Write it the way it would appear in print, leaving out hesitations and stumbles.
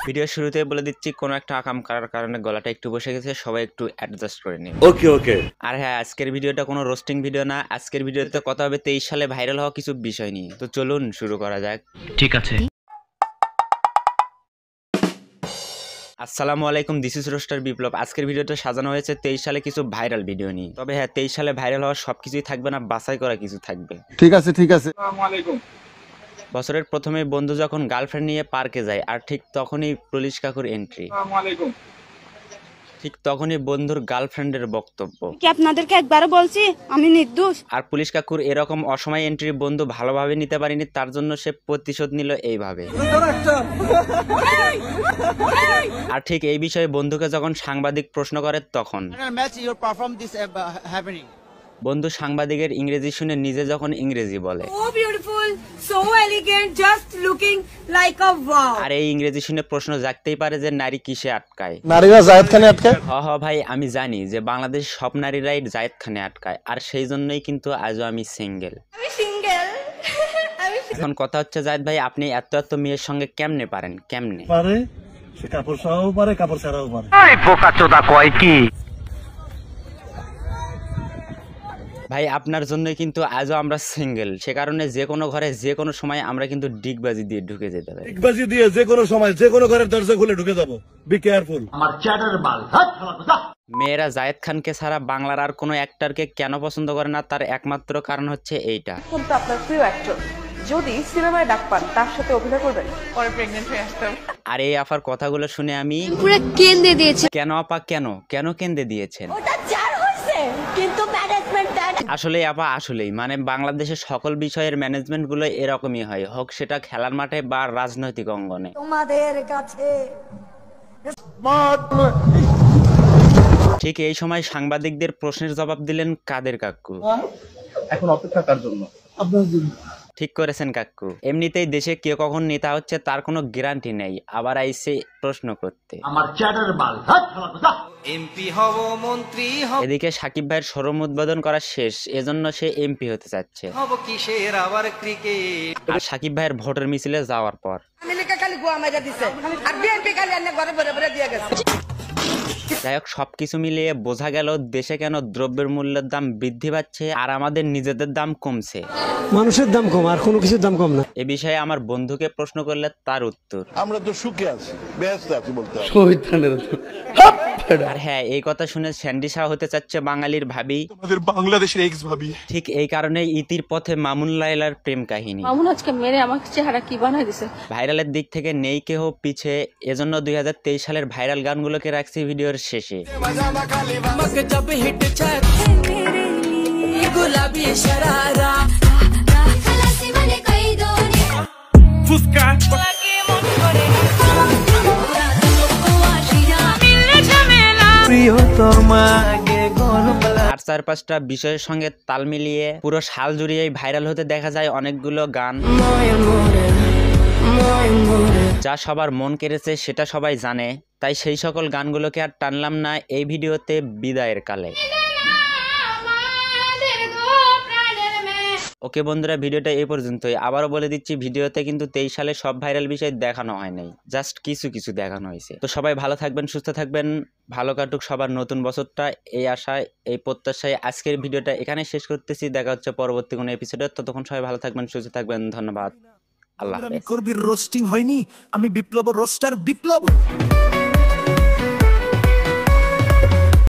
Video শুরুতে বলে দিচ্ছি কোনো একটা আকাম করার কারণে গলাটা একটু বসে গেছে, সবাই একটু অ্যাডজাস্ট করে নিন। ওকে ওকে। আর হ্যাঁ, আজকের ভিডিওটা কোনো রোস্টিং ভিডিও না, আজকের ভিডিওতে কথা হবে 23 সালে ভাইরাল হওয়া কিছু বিষয় নিয়ে। তো চলুন শুরু করা যাক। ঠিক আছে। আসসালামু আলাইকুম, দিস ইজ রোস্টার বিপ্লব। আজকের ভিডিওটা সাজানো হয়েছে 23 সালে কিছু ভাইরাল ভিডিও নিয়ে। তবে হ্যাঁ, 23 সালে ভাইরাল হওয়ার সবকিছুই থাকবে না, বাছাই করা কিছু থাকবে। ঠিক আছে ঠিক আছে। আসসালামু আলাইকুম। বছরের প্রথমে বন্ধু যখন গার্লফ্রেন্ড নিয়ে পার্কে যায়, আর ঠিক তখনই পুলিশ কাকুর এন্ট্রি। আসসালামু আলাইকুম। ঠিক তখনই বন্ধুর গার্লফ্রেন্ডের বক্তব্য। কি আপনাদেরকে একবারও বলছি আমি নির্দোষ। আর পুলিশ কাকুর এরকম অসময় এন্ট্রি বন্ধু ভালোভাবে নিতে পারেনি, তার জন্য সে প্রতিশোধ নিল এইভাবে। আর ঠিক এই বিষয়ে বন্ধুকে যখন সাংবাদিক প্রশ্ন করে তখন বন্ধু সাংবাদিকের ইংরেজি শুনে নিজে যখন ইংরেজি বলে, আর এই ইংরেজি শুনে প্রশ্ন জাগতেই পারে যে নারী কিসে আটকায়। নারীরা জায়েদ খানে আটকায়? হ ভাই, আমি জানি যে বাংলাদেশ সব নারীরাই জায়েদ খানে আটকায়, আর সেই জন্যই কিন্তু আজও আমি সিঙ্গেল। এখন কথা হচ্ছে জায়েদ ভাই, আপনি এত এত মেয়ের সঙ্গে কেমনে পারেন? কেমনে পারে? সে কাপড় সহও পারে, কাপড় ছাড়াও পারে। ভাই, আপনার জন্যই কিন্তু আজও আমরা সিঙ্গেল। সে কারণে যে কোনো ঘরে যে কোনো সময় আমরা কিন্তু ডিগবাজি দিয়ে ঢুকে যেতে পারি। ডিগবাজি দিয়ে যে কোনো সময় যে কোনো ঘরের দরজা খুলে ঢুকে যাবো। Be careful. মেয়েরা জায়েদ খানকে ছাড়া বাংলার আর কোনো অ্যাক্টরকে কেন পছন্দ করে না, তার একমাত্র কারণ হচ্ছে এইটা। কিন্তু আপনার প্রিয় অ্যাক্টর যদি সিনেমায় ডাক পান, তার সাথে অভিনয় করবেন? পরে প্রেগন্যান্ট হয়ে আসতাম। আর এই আপার কথাগুলো শুনে আমি পুরো কেঁদে দিয়েছি। কেন আপা, কেন কেন কেঁদে দিয়েছেন? কিন্তু ম্যানেজমেন্ট আসলে আপা, আসলেই মানে বাংলাদেশের সকল বিষয়ের ম্যানেজমেন্ট গুলো এরকমই হয়, হোক সেটা খেলার মাঠে বা রাজনৈতিক অঙ্গনে। তোমাদের কাছে ঠিক এই সময় সাংবাদিকদের প্রশ্নের জবাব দিলেন কাদের কাকু। এখন অপেক্ষা কার জন্য? আপনার জন্য। ঠিক করেছেন কাকু। এমনিতেই দেশে কে কখন নেতা হচ্ছে তার কোনো গ্যারান্টি নেই, আবার আইসে প্রশ্ন করতে। এমপি হব, মন্ত্রী হব, এদিকে সাকিব ভাইয়ের শোরুম উদ্বোধন করা শেষ, এজন্য সে এমপি হতে চাচ্ছে। হব কিসের আবার ক্রিকেট। আর সাকিব ভাইয়ের ভোটের মিছিলে যাওয়ার পর যাই হোক, সবকিছু মিলিয়ে বোঝা গেল দেশে কেন দ্রব্যের মূল্যের দাম বৃদ্ধি পাচ্ছে আর আমাদের নিজেদের দাম কমছে। মানুষের দাম কম, আর কোনো কিছুর দাম কম না। এ বিষয়ে আমার বন্ধুকে প্রশ্ন করলে তার উত্তর, আমরা তো সুখে আছি, ব্যস্ত আছি বলতে হবে। আর হ্যাঁ, এই কথা শুনে স্যান্ডি শাহ হতে চাচ্ছে বাঙালির ভাবি, আমাদের বাংলাদেশের এক্স ভাবি। ঠিক এই কারণে ইতির পথে মামুন লায়লার প্রেম কাহিনী। মামুন আজকে মেরে আমাকে চেহারা কি বানাই দিছে। ভাইরালের দিক থেকে নেই কেহ পিছে, এজন্য 2023 সালের ভাইরাল গানগুলোকে রাখছি ভিডিওর শেষে। আর 4-5টা বিষয়ের সঙ্গে তাল মিলিয়ে পুরো সাল জুড়িয়ে ভাইরাল হতে দেখা যায় অনেকগুলো গান, যা সবার মন কেড়েছে সেটা সবাই জানে। তাই সেই সকল গানগুলোকে আর টানলাম না এই ভিডিওতে বিদায়ের কালে। ওকে বন্ধুরা, ভিডিওটা এই পর্যন্তই। আবারও বলে দিচ্ছি, ভিডিওতে কিন্তু 23 সালে সব ভাইরাল বিষয় দেখানো হয় নাই, জাস্ট কিছু কিছু দেখানো হয়েছে। তো সবাই ভালো থাকবেন, সুস্থ থাকবেন, ভালো কাটুক সবার নতুন বছরটা, এই আশায় এই প্রত্যাশায় আজকের ভিডিওটা এখানে শেষ করতেছি। দেখা হচ্ছে পরবর্তী কোনো এপিসোডে। ততক্ষণ সবাই ভালো থাকবেন, সুস্থ থাকবেন, ধন্যবাদ, আল্লাহ হাফেজ। রোস্টিং হয়নি, আমি বিপ্লব রোস্টার বিপ্লব।